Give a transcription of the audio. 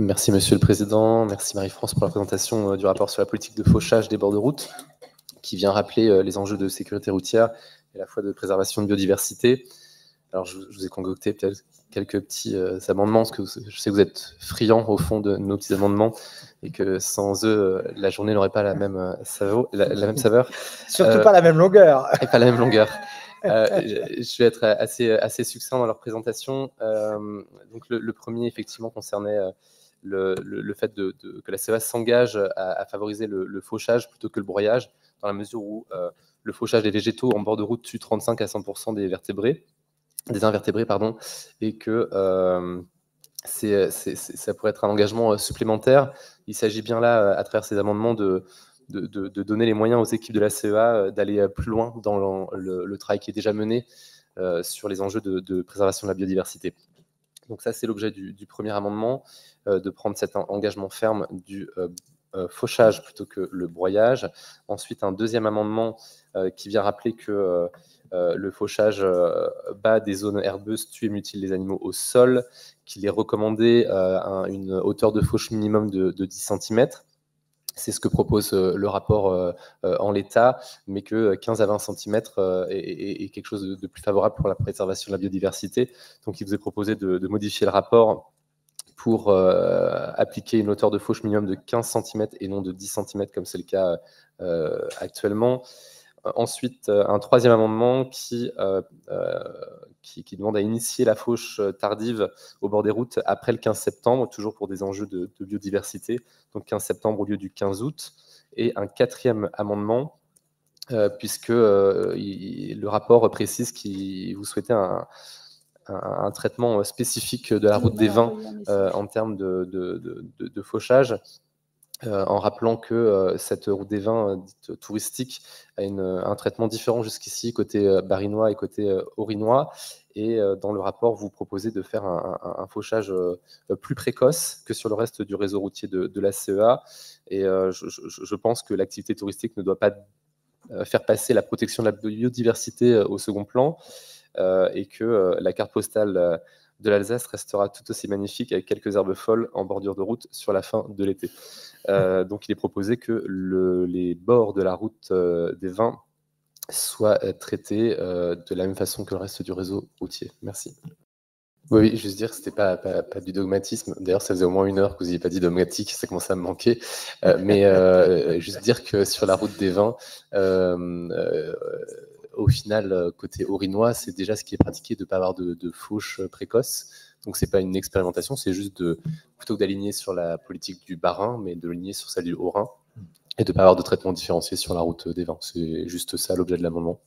Merci Monsieur le Président, merci Marie-France pour la présentation du rapport sur la politique de fauchage des bords de route, qui vient rappeler les enjeux de sécurité routière et à la fois de préservation de biodiversité. Alors je vous ai concocté peut-être quelques petits amendements, parce que je sais que vous êtes friands au fond de nos petits amendements, et que sans eux, la journée n'aurait pas la même saveur. Surtout pas la même longueur. Et pas la même longueur. Je vais être assez succinct dans leur présentation. Donc le premier, effectivement, concernait le fait que la CEA s'engage à favoriser le fauchage plutôt que le broyage, dans la mesure où le fauchage des végétaux en bord de route tue 35 à 100% des invertébrés, et que ça pourrait être un engagement supplémentaire. Il s'agit bien là, à travers ces amendements, de donner les moyens aux équipes de la CEA d'aller plus loin dans le travail qui est déjà mené sur les enjeux de préservation de la biodiversité. Donc ça, c'est l'objet du premier amendement, de prendre cet engagement ferme du fauchage plutôt que le broyage. Ensuite, un deuxième amendement qui vient rappeler que le fauchage bat des zones herbeuses tue et mutile les animaux au sol, qu'il est recommandé une hauteur de fauche minimum de 10 cm. C'est ce que propose le rapport en l'état, mais que 15 à 20 cm est quelque chose de plus favorable pour la préservation de la biodiversité. Donc il vous est proposé de modifier le rapport pour appliquer une hauteur de fauche minimum de 15 cm et non de 10 cm, comme c'est le cas actuellement. Ensuite, un troisième amendement qui demande à initier la fauche tardive au bord des routes après le 15 septembre, toujours pour des enjeux de biodiversité, donc 15 septembre au lieu du 15 août. Et un quatrième amendement, puisque le rapport précise que vous souhaitez un traitement spécifique de la route des vins en termes de fauchage, en rappelant que cette route des vins dite touristique a un traitement différent jusqu'ici, côté barinois et côté orinois. Et dans le rapport, vous proposez de faire un fauchage plus précoce que sur le reste du réseau routier de la CEA. Et je pense que l'activité touristique ne doit pas faire passer la protection de la biodiversité au second plan, et que la carte postale de l'Alsace restera tout aussi magnifique avec quelques herbes folles en bordure de route sur la fin de l'été. Donc il est proposé que les bords de la route des vins soient traités de la même façon que le reste du réseau routier. Merci. Oui, juste dire que ce n'était pas du dogmatisme. D'ailleurs, ça faisait au moins 1 heure que vous n'ayez pas dit dogmatique, ça commençait à me manquer. Mais juste dire que sur la route des vins, au final, côté orinois, c'est déjà ce qui est pratiqué de ne pas avoir de fauche précoce. Donc, ce n'est pas une expérimentation, c'est juste plutôt que d'aligner sur la politique du Bas-Rhin, mais de l'aligner sur celle du Haut-Rhin, et de ne pas avoir de traitement différencié sur la route des vins. C'est juste ça l'objet de l'amendement.